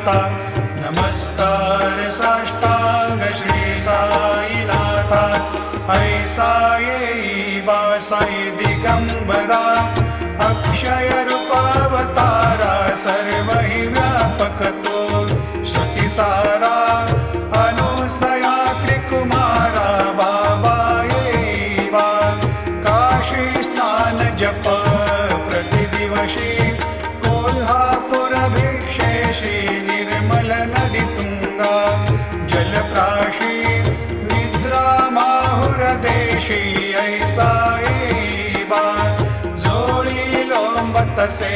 माता नमस्कार साष्टांग श्री साईनाथा ऐसा येई बा साई दिगंबरा अक्षय रूपावतारा सर्व हि व्यापक तो श्रुतिसारा अनुसया त्रिकुमारा बाबा येई बा काशी स्नान जप प्रतिदिवशी कोल्हापुर भिक्षेशी निर्मल नदी तुंगा जलप्राशी निद्रा माहुर देशी ऐसा येई बा जोडी लोंबतसे